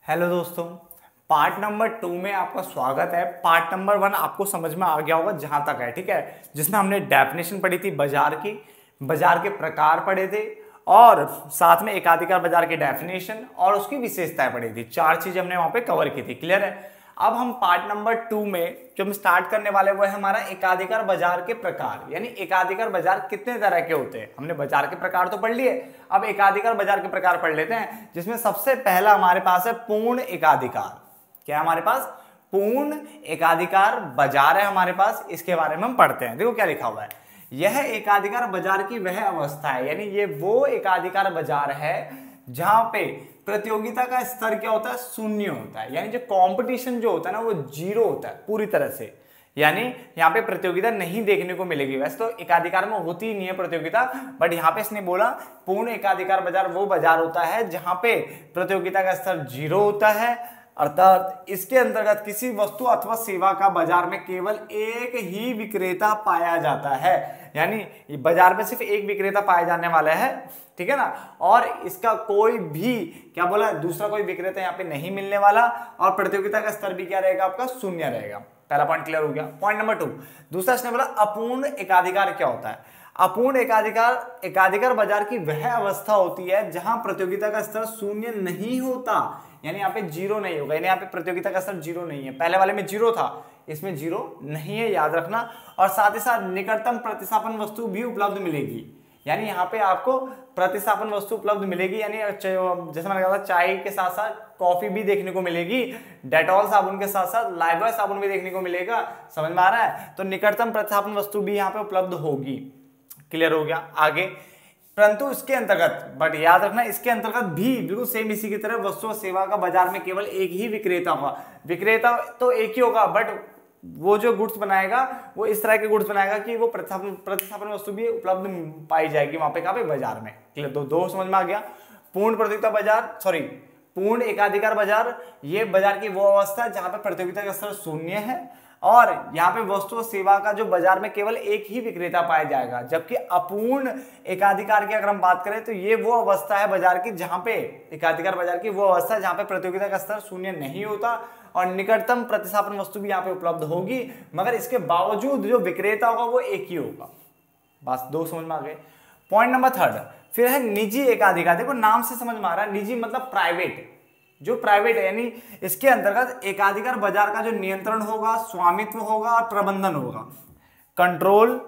Hello दोस्तों, part number 2 में आपका स्वागत है। पार्ट नंबर 1 आपको समझ में आ गया होगा जहां तक है, ठीक है, जिसमें हमने डेफिनेशन पढ़ी थी बाजार की, बाजार के प्रकार पढ़े थे और साथ में एकाधिकार बाजार की डेफिनेशन और उसकी विशेषताएं पढ़ी थी। 4 चीजें हमने वहां पे कवर की थी। क्लियर है? अब हम पार्ट नंबर 2 में जो हम स्टार्ट करने वाले वो है हमारा एकाधिकार बाजार के प्रकार, यानी एकाधिकार बाजार कितने तरह के होते हैं। हमने बाजार के प्रकार तो पढ़ लिए, अब एकाधिकार बाजार के प्रकार पढ़ लेते हैं, जिसमें सबसे पहला हमारे पास है पूर्ण एकाधिकार। क्या है हमारे पास? पूर्ण एकाधिकार बाजार है हमारे पास। इसके बारे में हम पढ़ते हैं। देखो क्या लिखा हुआ है, यह एकाधिकार बाजार की वह अवस्था है, यानी ये वो एकाधिकार बाजार है जहां पे प्रतियोगिता का स्तर क्या होता है? शून्य होता है, यानी जो कंपटीशन जो होता है ना वो जीरो होता है पूरी तरह से, यानी यहाँ पे प्रतियोगिता नहीं देखने को मिलेगी। वैसे तो एकाधिकार में होती ही नहीं है प्रतियोगिता, बट यहाँ पे इसने बोला पूर्ण एकाधिकार बाजार वो बाजार होता है जहां पे प्रतियोगिता का स्तर जीरो होता है, अर्थात इसके अंतर्गत किसी वस्तु अथवा सेवा का बाजार में केवल एक ही विक्रेता पाया जाता है, यानी बाजार में सिर्फ एक विक्रेता पाया जाने वाला है, ठीक है ना, और इसका कोई भी क्या बोला, दूसरा कोई विक्रेता यहाँ पे नहीं मिलने वाला, और प्रतियोगिता का स्तर भी क्या रहेगा? आपका शून्य रहेगा। पहला पॉइंट क्लियर हो गया। पॉइंट नंबर 2, दूसरा इसने बोला अपूर्ण एकाधिकार क्या होता है। अपूर्ण एकाधिकार एकाधिकार बाजार की वह अवस्था होती है जहां प्रतियोगिता का स्तर शून्य नहीं होता, यानी यहाँ पे जीरो नहीं होगा, यानी यहाँ पे प्रतियोगिता का स्तर जीरो नहीं है। पहले वाले में जीरो था, इसमें जीरो नहीं है, याद रखना। और साथ ही साथ निकटतम प्रतिस्थापन वस्तु भी उपलब्ध मिलेगी, यानी यहाँ पे आपको प्रतिस्थापन वस्तु उपलब्ध मिलेगी, यानी जैसे मैंने कहा था चाय के साथ साथ कॉफी भी देखने को मिलेगी, डेटॉल साबुन के साथ साथ लाइफबॉय साबुन भी देखने को मिलेगा। समझ में आ रहा है? तो निकटतम प्रतिस्थापन वस्तु भी यहाँ पे उपलब्ध होगी। क्लियर हो गया? आगे, परंतु इसके अंतर्गत, बट याद रखना इसके अंतर्गत भी बिल्कुल सेम इसी की तरह वस्तु और सेवा का बाजार में केवल एक ही विक्रेता होगा। विक्रेता तो एक ही होगा, बट वो जो गुड्स बनाएगा वो इस तरह के गुड्स बनाएगा कि वो प्रतिस्थापन वस्तु भी उपलब्ध पाई जाएगी वहां पे, कहां पे? बाजार में। क्लियर? दो समझ में आ गया। पूर्ण प्रतियोगिता बाजार, सॉरी पूर्ण एकाधिकार बाजार, ये बाजार की वो अवस्था जहां पे प्रतियोगिता का स्तर शून्य है और यहाँ पे वस्तु और सेवा का जो बाजार में केवल एक ही विक्रेता पाया जाएगा। जबकि अपूर्ण एकाधिकार की अगर हम बात करें तो ये वो अवस्था है बाजार की जहां पे एकाधिकार बाजार की वो अवस्था है जहां पे प्रतियोगिता का स्तर शून्य नहीं होता और निकटतम प्रतिस्थापन वस्तु भी यहाँ पे उपलब्ध होगी, मगर इसके बावजूद जो विक्रेता होगा वो एक ही होगा। बस दो समझ में आ गए। पॉइंट नंबर 3 फिर है निजी एकाधिकार। देखो नाम से समझ में आ रहा है, निजी मतलब प्राइवेट, जो प्राइवेट है, यानी इसके अंतर्गत एकाधिकार बाजार का जो नियंत्रण होगा, स्वामित्व होगा और प्रबंधन होगा, कंट्रोल,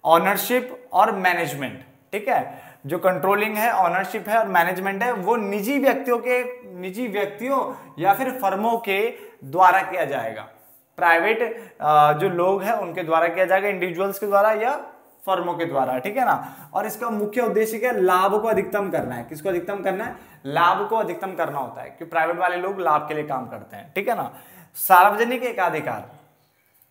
ऑनरशिप और मैनेजमेंट। ठीक है, जो कंट्रोलिंग है, ऑनरशिप है और मैनेजमेंट है वो निजी व्यक्तियों या फिर फर्मों के द्वारा किया जाएगा। प्राइवेट जो लोग हैं उनके द्वारा किया जाएगा, इंडिविजुअल्स के द्वारा या फर्मों के द्वारा, ठीक है ना। और इसका मुख्य उद्देश्य क्या है? लाभ को अधिकतम करना है। किसको अधिकतम करना है? लाभ को अधिकतम करना होता है, क्योंकि प्राइवेट वाले लोग लाभ के लिए काम करते हैं, ठीक है ना। सार्वजनिक एकाधिकार,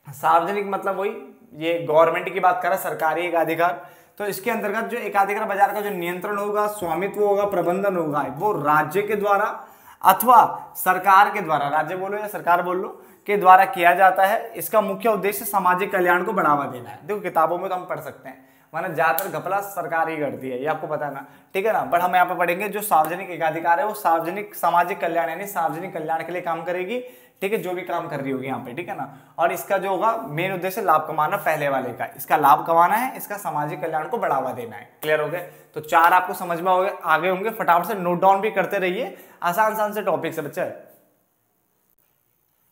सार्वजनिक मतलब वही ये गवर्नमेंट की बात कर रहा है, सरकारी एकाधिकार। तो इसके अंतर्गत जो एकाधिकार बाजार का जो नियंत्रण होगा, स्वामित्व होगा, प्रबंधन होगा, वो राज्य के द्वारा अथवा सरकार के द्वारा, राज्य बोलो या सरकार बोल लो, के द्वारा किया जाता है। इसका मुख्य उद्देश्य सामाजिक कल्याण को बढ़ावा देना है। देखो किताबों में तो हम पढ़ सकते हैं, माना ज्यादातर घपला सरकार ही करती है, ये आपको पता है ना, ठीक है ना। बट हम यहाँ पे पढ़ेंगे जो सार्वजनिक एकाधिकार है वो सार्वजनिक सामाजिक कल्याण यानी सार्वजनिक कल्याण के लिए काम करेगी, ठीक है, जो भी काम कर रही होगी यहाँ पे, ठीक है ना। और इसका जो होगा मेन उद्देश्य लाभ कमाना, पहले वाले का इसका लाभ कमाना है, इसका सामाजिक कल्याण को बढ़ावा देना है। क्लियर हो गए? तो 4 आपको समझ में आगे होंगे, फटाफट से नोट डाउन भी करते रहिए, आसान से टॉपिक से बच्चे।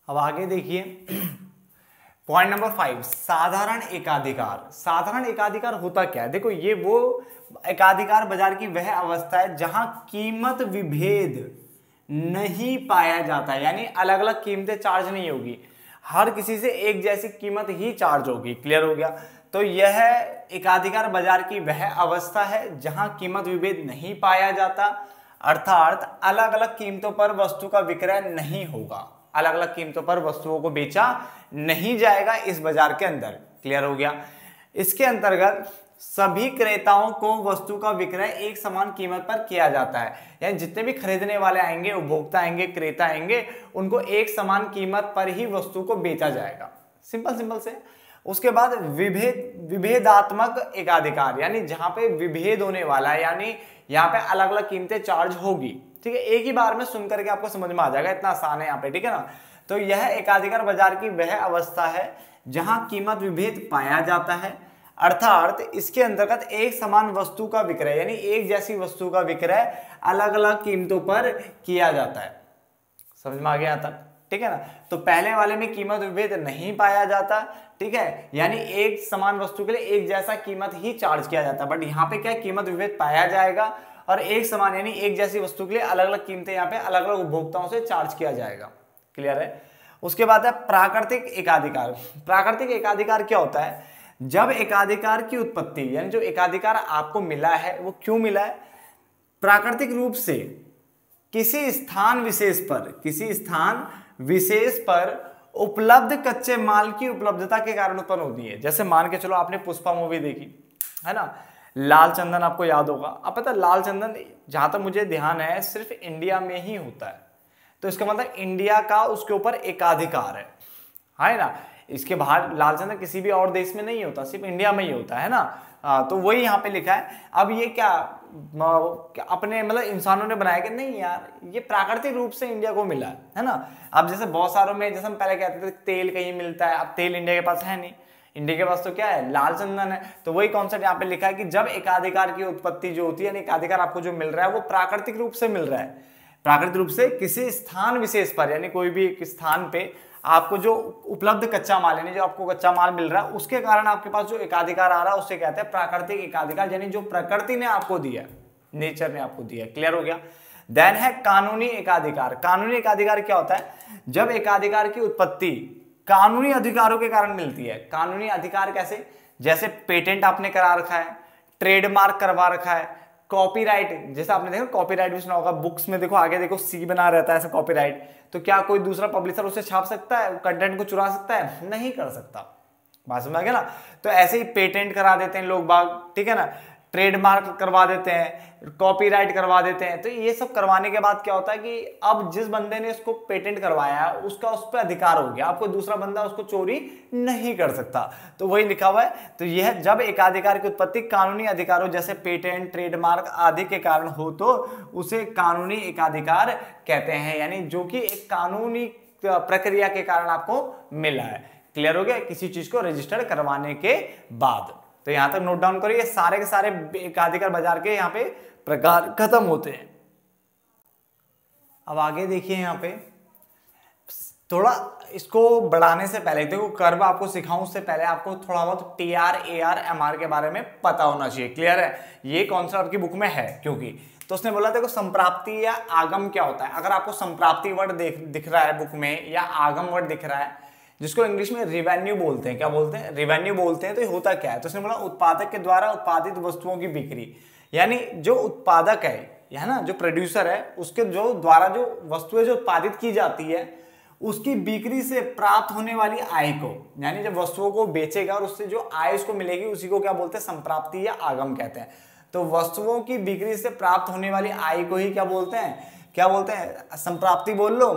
अब आगे देखिए पॉइंट नंबर 5, साधारण एकाधिकार। साधारण एकाधिकार होता क्या है? देखो ये वो एकाधिकार बाजार की वह अवस्था है जहां कीमत विभेद नहीं पाया जाता है, यानी अलग अलग कीमतें चार्ज नहीं होगी, हर किसी से एक जैसी कीमत ही चार्ज होगी। क्लियर हो गया? तो यह एकाधिकार बाजार की वह अवस्था है जहां कीमत विभेद नहीं पाया जाता, अर्थात अलग अलग कीमतों पर वस्तु का विक्रय नहीं होगा, अलग अलग कीमतों पर वस्तुओं को बेचा नहीं जाएगा इस बाजार के अंदर। क्लियर हो गया? इसके अंतर्गत सभी क्रेताओं को वस्तु का विक्रय एक समान कीमत पर किया जाता है, यानी जितने भी खरीदने वाले आएंगे, उपभोक्ता आएंगे, क्रेता आएंगे, उनको एक समान कीमत पर ही वस्तु को बेचा जाएगा। सिंपल से। उसके बाद विभेदात्मक एकाधिकार, यानी जहां पे विभेद होने वाला है, यानी यहाँ पे अलग अलग कीमतें चार्ज होगी, ठीक है, एक ही बार में सुन करके आपको समझ में आ जाएगा, इतना आसान है यहाँ पे, ठीक है ना। तो यह एकाधिकार बाजार की वह अवस्था है जहां कीमत विभेद पाया जाता है, अर्थात इसके अंतर्गत एक समान वस्तु का विक्रय यानी एक जैसी वस्तु का विक्रय अलग अलग कीमतों पर किया जाता है। समझ में आ गया तक, ठीक है ना। तो पहले वाले में कीमत विभेद नहीं पाया जाता, ठीक है, यानी एक समान वस्तु के लिए एक जैसा कीमत ही चार्ज किया जाता है। बट यहाँ पे क्या है, कीमत विभेद पाया जाएगा और एक समान यानी एक जैसी वस्तु के लिए अलग अलग कीमतें यहाँ पे अलग अलग उपभोक्ताओं से चार्ज किया जाएगा। क्लियर है। उसके बाद है प्राकृतिक एकाधिकार। प्राकृतिक एकाधिकार क्या होता है, जब एकाधिकार की उत्पत्ति यानी जो एकाधिकार आपको मिला है वो क्यों मिला है, प्राकृतिक रूप से किसी स्थान विशेष पर उपलब्ध कच्चे माल की उपलब्धता के कारण उत्पन्न होती है। जैसे मान के चलो आपने पुष्पा मूवी देखी है ना, लाल चंदन आपको याद होगा। अब पता लाल चंदन जहां तक मुझे ध्यान है सिर्फ इंडिया में ही होता है, तो इसका मतलब इंडिया का उसके ऊपर एकाधिकार है ना। इसके बाहर लाल चंदन किसी भी और देश में नहीं होता, सिर्फ इंडिया में ही होता है ना। तो वही यहाँ पे लिखा है। अब ये क्या अपने मतलब इंसानों ने बनाया कि नहीं यार, ये प्राकृतिक रूप से इंडिया को मिला है ना। अब जैसे बहुत सारों में, जैसे हम पहले कहते थे तेल कहीं मिलता है, अब तेल इंडिया के पास है नहीं, इंडिया के पास तो क्या है, लाल चंदन है। तो वही कॉन्सेप्ट यहाँ पे लिखा है कि जब एकाधिकार की उत्पत्ति जो होती है, यानी एकाधिकार आपको जो मिल रहा है वो प्राकृतिक रूप से मिल रहा है, प्राकृतिक रूप से किसी स्थान विशेष पर, यानी कोई भी एक स्थान पे आपको जो उपलब्ध कच्चा माल यानी जो आपको कच्चा माल मिल रहा है उसके कारण आपके पास जो एकाधिकार आ रहा है उससे कहते हैं प्राकृतिक एकाधिकार, यानी जो प्रकृति ने आपको दिया, नेचर ने आपको दिया। क्लियर हो गया। देन है कानूनी एकाधिकार। कानूनी एकाधिकार क्या होता है, जब एकाधिकार की उत्पत्ति कानूनी अधिकारों के कारण मिलती है। कानूनी अधिकार कैसे, जैसे पेटेंट आपने करा रखा है, ट्रेडमार्क करवा रखा है, कॉपीराइट, जैसे आपने देखा कॉपीराइट भी सुना होगा, बुक्स में देखो आगे देखो सी बना रहता है ऐसा कॉपीराइट, तो क्या कोई दूसरा पब्लिशर उसे छाप सकता है, कंटेंट को चुरा सकता है, नहीं कर सकता। बात समझ आ गया ना। तो ऐसे ही पेटेंट करा देते हैं लोग बाग, ठीक है ना, ट्रेडमार्क करवा देते हैं, कॉपीराइट करवा देते हैं। तो ये सब करवाने के बाद क्या होता है कि अब जिस बंदे ने इसको पेटेंट करवाया है उसका उस पर अधिकार हो गया, अब कोई दूसरा बंदा उसको चोरी नहीं कर सकता। तो वही लिखा हुआ है। तो यह जब एकाधिकार की उत्पत्ति कानूनी अधिकारों जैसे पेटेंट, ट्रेडमार्क आदि के कारण हो तो उसे कानूनी एकाधिकार कहते हैं, यानी जो कि एक कानूनी प्रक्रिया के कारण आपको मिला है। क्लियर हो गया, किसी चीज को रजिस्टर्ड करवाने के बाद। तो यहां तक नोट डाउन करो, ये सारे के सारे एकाधिकार बाजार के यहाँ पे प्रकार खत्म होते हैं। अब आगे देखिए, यहाँ पे थोड़ा इसको बढ़ाने से पहले देखो कर्व आपको सिखाऊं उससे पहले आपको थोड़ा बहुत टीआर, एआर, एमआर के बारे में पता होना चाहिए। क्लियर है, ये कॉन्सेप्ट आपकी बुक में है क्योंकि तो उसने बोला देखो संप्राप्ति या आगम क्या होता है। अगर आपको संप्राप्ति वर्ड दिख रहा है बुक में या आगम वर्ड दिख रहा है, जिसको इंग्लिश में रिवेन्यू बोलते हैं, क्या बोलते हैं, रिवेन्यू बोलते हैं। तो ये होता क्या है, तो उसने बोला उत्पादक के द्वारा उत्पादित वस्तुओं की बिक्री, यानी जो उत्पादक है ना, जो प्रोड्यूसर है, उसके जो द्वारा जो वस्तुएं जो उत्पादित की जाती है उसकी बिक्री से प्राप्त होने वाली आय को, यानी जब वस्तुओं को बेचेगा और उससे जो आय उसको मिलेगी उसी को क्या बोलते हैं, संप्राप्ति या आगम कहते हैं। तो वस्तुओं की बिक्री से प्राप्त होने वाली आय को ही क्या बोलते हैं, क्या बोलते हैं, संप्राप्ति बोल लो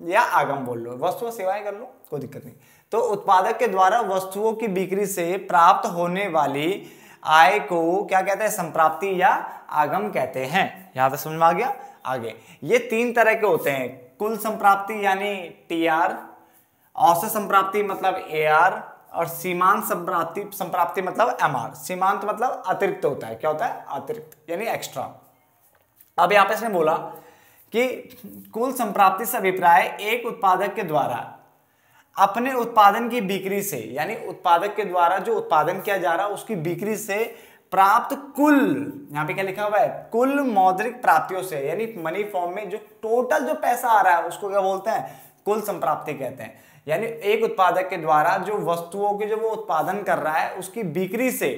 या आगम बोल लो, वस्तुओं सेवाएं कर लो, कोई दिक्कत नहीं। तो उत्पादक के द्वारा वस्तुओं की बिक्री से प्राप्त होने वाली आय को क्या कहते हैं, संप्राप्ति या आगम कहते हैं। यहां तक समझ में आ गया। आगे ये तीन तरह के होते हैं, कुल संप्राप्ति यानी टीआर, औसत संप्राप्ति मतलब एआर, और सीमांत संप्राप्ति मतलब एमआर। सीमांत मतलब अतिरिक्त होता है, क्या होता है, अतिरिक्त यानी एक्स्ट्रा। अब यहां पे इसने बोला कि कुल संप्राप्ति से अभिप्राय एक उत्पादक के द्वारा अपने उत्पादन की बिक्री से, यानी उत्पादक के द्वारा जो उत्पादन किया जा रहा है उसकी बिक्री से प्राप्त कुल, यहां पे क्या लिखा हुआ है, कुल मौद्रिक प्राप्तियों से, यानी मनी फॉर्म में जो टोटल जो पैसा आ रहा है उसको क्या बोलते हैं, कुल संप्राप्ति कहते हैं। यानी एक उत्पादक के द्वारा जो वस्तुओं के जो वो उत्पादन कर रहा है उसकी बिक्री से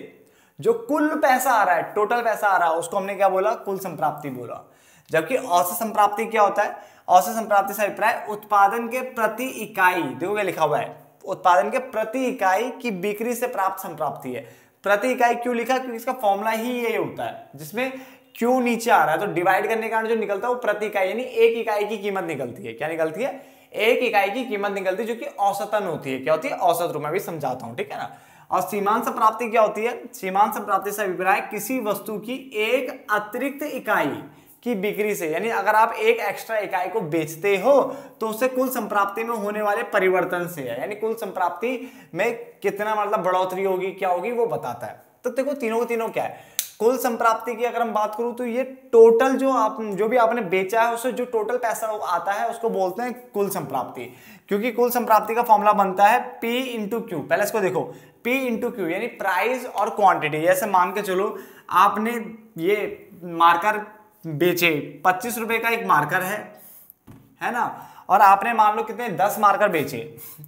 जो कुल पैसा आ रहा है, टोटल पैसा आ रहा है, उसको हमने क्या बोला, कुल संप्राप्ति बोला। जबकि औसत संप्राप्ति क्या होता है, औसत संप्राप्ति से अभिप्राय उत्पादन के प्रति इकाई, देखो क्या लिखा हुआ है, उत्पादन के प्रति इकाई की बिक्री से प्राप्त संप्राप्ति है। प्रति इकाई क्यों लिखा, क्योंकि इसका फॉर्मूला ही ये होता है, जिसमें क्यों नीचे आ रहा है तो डिवाइड करने के कारण जो निकलता है वो प्रति इकाई, यानी एक इकाई की कीमत निकलती है। क्या निकलती है, एक इकाई की कीमत निकलती है, जो कि औसतन होती है। क्या होती है, औसत रूप में भी समझाता हूं, ठीक है ना। और सीमांत संप्राप्ति क्या होती है, सीमांत संप्राप्ति से अभिप्राय किसी वस्तु की एक अतिरिक्त इकाई की बिक्री से, यानी अगर आप एक एक्स्ट्रा इकाई को बेचते हो तो उससे कुल संप्राप्ति में होने वाले परिवर्तन से है, यानी कुल संप्राप्ति में कितना मतलब बढ़ोतरी होगी, क्या होगी, वो बताता है। तो देखो तीनों के तीनों क्या है, कुल संप्राप्ति की अगर हम बात करूं तो ये टोटल जो भी आपने बेचा है उससे जो टोटल पैसा आता है उसको बोलते हैं कुल संप्राप्ति, क्योंकि कुल संप्राप्ति का फॉर्मूला बनता है P इंटू क्यू। पहले इसको देखो, P इंटू क्यू यानी प्राइस और क्वांटिटी। जैसे मान के चलो आपने ये मार्कर बेचे, 25 रुपए का एक मार्कर है ना, और आपने मान लो कितने 10 मार्कर बेचे,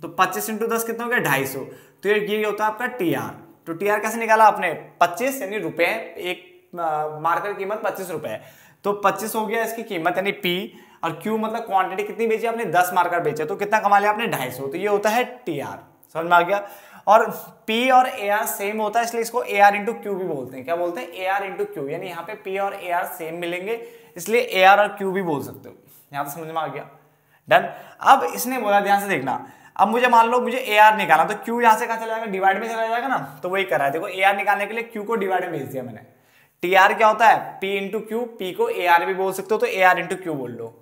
तो 25 इंटू 10 कितने हो गए 250। तो ये होता है आपका TR। तो TR कैसे निकाला आपने, 25 यानी रुपए, एक मार्कर की कीमत 25 रुपए, तो 25 हो गया इसकी कीमत यानी P, और Q मतलब क्वांटिटी कितनी बेची आपने, 10 मार्कर बेचे, तो कितना कमा लिया आपने 250। तो ये होता है TR, समझ में आ गया। और P और AR सेम होता है, इसलिए इसको AR इंटू क्यू भी बोलते हैं। क्या बोलते हैं, AR इंटू क्यू, यानी यहाँ पे P और AR सेम मिलेंगे, इसलिए AR और Q भी बोल सकते हो। यहाँ तो समझ में आ गया, डन। अब इसने बोला, ध्यान से देखना, अब मुझे मान लो मुझे AR निकालना, तो Q यहाँ से कहाँ चला जाएगा, डिवाइड में चला जाएगा ना, तो वही करा है। देखो AR निकालने के लिए Q को डिवाइड में भेज दिया मैंने। TR क्या होता है, P इंटू क्यू, P को AR भी बोल सकते हो, तो AR इंटू क्यू बोल लो।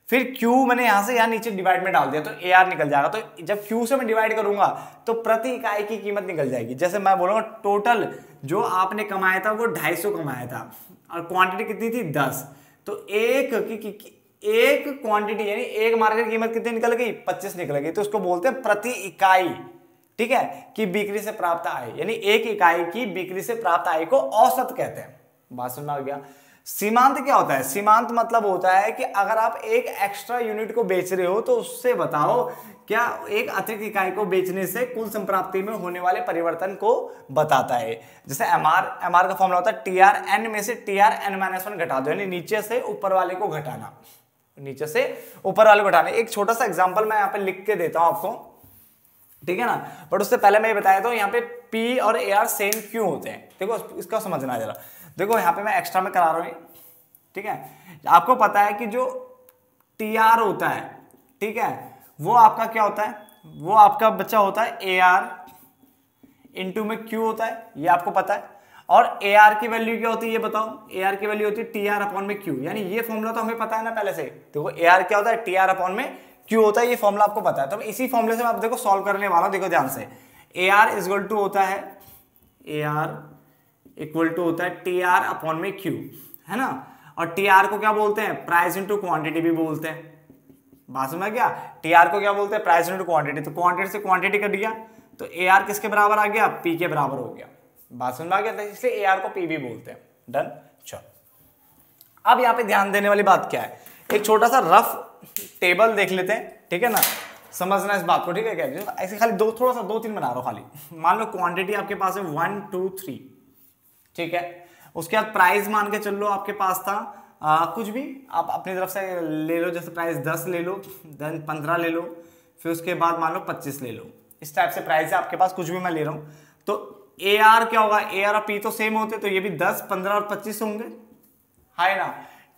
फिर Q मैंने यहाँ से यहाँ नीचे डिवाइड में डाल दिया, तो AR निकल जाएगा। तो जब Q से मैं डिवाइड करूंगा तो प्रति इकाई की कीमत निकल जाएगी। जैसे मैं बोलूंगा टोटल जो आपने कमाया था वो 250 कमाया था, और क्वांटिटी कितनी थी 10, तो एक क्वांटिटी यानी एक मार्केट कीमत कितनी निकल गई, 25 निकल गई, तो उसको बोलते हैं प्रति इकाई, ठीक है, कि बिक्री से प्राप्त आय, यानी एक इकाई की बिक्री से प्राप्त आय को औसत कहते हैं। बात समझ में आ गया। सीमांत क्या होता है, सीमांत मतलब होता है कि अगर आप एक एक्स्ट्रा यूनिट को बेच रहे हो तो उससे बताओ क्या एक अतिरिक्त इकाई को बेचने से कुल संप्राप्ति में होने वाले परिवर्तन को बताता है। जैसे एमआर का फॉर्मूला होता है TRN में से TRN-1 घटा दो, यानी नीचे से ऊपर वाले को घटाना, नीचे से ऊपर वाले को घटाना। एक छोटा सा एग्जांपल मैं यहाँ पे लिख के देता हूं आपको, ठीक है ना, बट उससे पहले मैं ये बताया था यहाँ पे P और AR सेम क्यों होते हैं। देखो इसका समझना जरा, देखो यहाँ पे मैं एक्स्ट्रा में करा रहा हूँ, ठीक है। आपको पता है कि जो TR होता है, ठीक है, वो आपका क्या होता है, वो आपका बच्चा होता है AR इंटू में Q होता है, ये आपको पता है। और AR की वैल्यू क्या होती है ये बताओ, AR की वैल्यू होती है TR अपॉन में Q, यानी ये फॉर्मूला तो हमें पता है ना पहले से। देखो AR क्या होता है, TR अपॉन में Q होता है, ये फॉर्मूला आपको पता है। तो इसी फॉर्मूले से मैं आप देखो सॉल्व करने वाला हूं, देखो ध्यान से। AR इक्वल टू होता है, AR इक्वल टू होता है TR अपॉन में Q, है ना, और TR को क्या बोलते हैं, प्राइस इंटू क्वांटिटी भी बोलते हैं। बात समझ गया, TR को क्या बोलते हैं, प्राइस इंटू क्वांटिटी, तो क्वांटिटी से क्वांटिटी कट गया, तो AR किसके बराबर आ गया, P के बराबर हो गया। बात समझ आ गया, इसलिए AR को P भी बोलते हैं, डन। चलो अब यहाँ पे ध्यान देने वाली बात क्या है, एक छोटा सा रफ टेबल देख लेते हैं, ठीक है ना, समझना इस बात को, ठीक है। क्या ऐसे खाली थोड़ा सा 2-3 बना रहा हूं खाली। मान लो क्वांटिटी आपके पास है 1 2 3, ठीक है। उसके बाद प्राइस मान के चल लो आपके पास था कुछ भी आप अपनी तरफ से ले लो, जैसे प्राइस 10 ले लो, देन 15 ले लो, फिर उसके बाद मान लो 25 ले लो, इस टाइप से प्राइस है आपके पास, कुछ भी मैं ले रहा हूं। तो AR क्या होगा, AR और P तो सेम होते, तो ये भी 10 15 और 25 होंगे, है ना।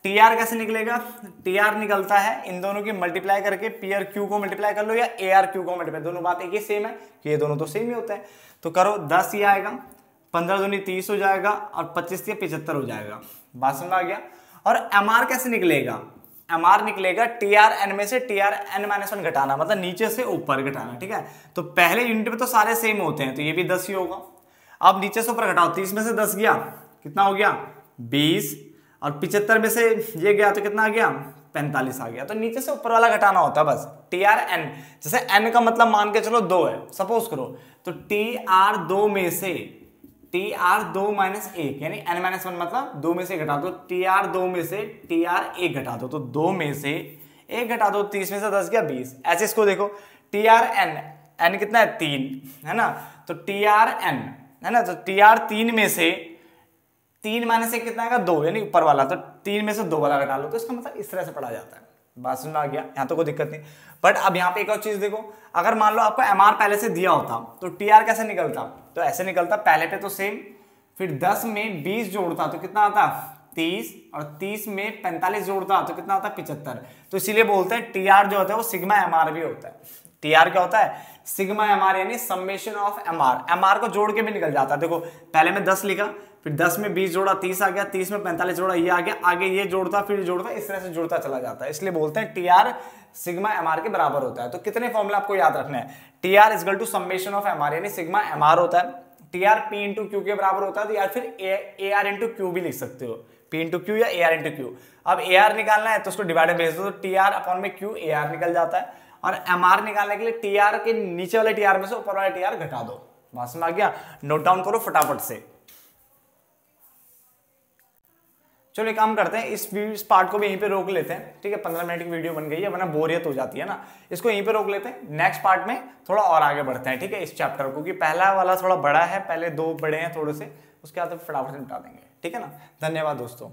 TR कैसे निकलेगा, TR निकलता है इन दोनों की मल्टीप्लाई करके, P और Q को मल्टीप्लाई कर लो या AR Q को मल्टीप्लाई, दोनों बात एक ही सेम है कि ये दोनों तो सेम ही होता है। तो करो 10 ये आएगा, 15 दूनी 30 हो जाएगा, और 25 या 75 हो जाएगा। बात समझ आ गया। और MR कैसे निकलेगा, MR निकलेगा TRN में से TRN-1 घटाना, मतलब नीचे से ऊपर घटाना, ठीक है। तो पहले यूनिट में तो सारे सेम होते हैं, तो ये भी 10 ही होगा। अब नीचे से ऊपर घटाओ, 30 में से 10 गया, कितना हो गया 20, और 75 में से ये गया तो कितना आ गया 45 आ गया। तो नीचे से ऊपर वाला घटाना होता है बस। TRN जैसे N का मतलब मान के चलो 2 है सपोज करो, तो TR 2 में से TR 2 माइनस 1 यानी N-1 मतलब 2 में से घटा दो, TR 2 में से TR 1 घटा दो, तो 2 में से 1 घटा दो, 30 में से 10 गया 20। ऐसे इसको देखो TRN, N कितना है 3, है ना, तो TRN है ना, तो TR 3 में से 3 माइनस 1 कितना आएगा 2, यानी ऊपर वाला, तो 3 में से 2 वाला घटा लो, तो इसका मतलब इस तरह से पढ़ा जाता है। बात समझ में आ गया, यहाँ तो कोई दिक्कत नहीं। बट अब यहाँ पे एक और चीज देखो, अगर मान लो आपको MR पहले से दिया होता तो TR कैसे निकलता, तो ऐसे निकलता, पहले पे तो सेम, फिर 10 में 20 जोड़ता तो कितना आता 30, और 30 में 45 जोड़ता तो कितना आता 75। तो इसीलिए बोलते हैं TR जो होता है वो सिग्मा MR भी होता है। TR क्या होता है, सिग्मा MR, यानी समेशन ऑफ MR, MR को जोड़ के भी निकल जाता है। देखो पहले मैं 10 लिखा, फिर 10 में 20 जोड़ा 30 आ गया, 30 में 45 जोड़ा ये आ गया, आगे ये जोड़ता फिर जोड़ता, इस तरह से जुड़ता चला जाता है। इसलिए बोलते हैं T R sigma M R के बराबर होता है। तो कितने फॉर्मूला आपको याद रखना है, T R equal to summation of M R, यानी सिग्मा एम आर होता है, T R P into Q के बराबर होता है, तो यार फिर ए आर इंटू क्यू भी लिख सकते हो, पी इंटू क्यू या ए आर इंटू क्यू। अब ए आर निकालना है तो उसको डिवाइड में भेज दो, तो टी आर अपॉन में क्यू ए आर निकल जाता है, और एम आर निकालने के लिए टी आर के नीचे वाले टी आर में से ऊपर वाले टी आर घटा दो। बात समझ आ गया, नोट डाउन करो फटाफट से। चलो एक काम करते हैं, इस पार्ट को भी यहीं पे रोक लेते हैं, ठीक है, 15 मिनट की वीडियो बन गई है, वरना बोरियत हो जाती है ना, इसको यहीं पे रोक लेते हैं। नेक्स्ट पार्ट में थोड़ा और आगे बढ़ते हैं, ठीक है, इस चैप्टर को, क्योंकि पहला वाला थोड़ा बड़ा है, पहले 2 बड़े हैं थोड़े से, उसके बाद फटाफट से निपटा देंगे, ठीक है ना। धन्यवाद दोस्तों।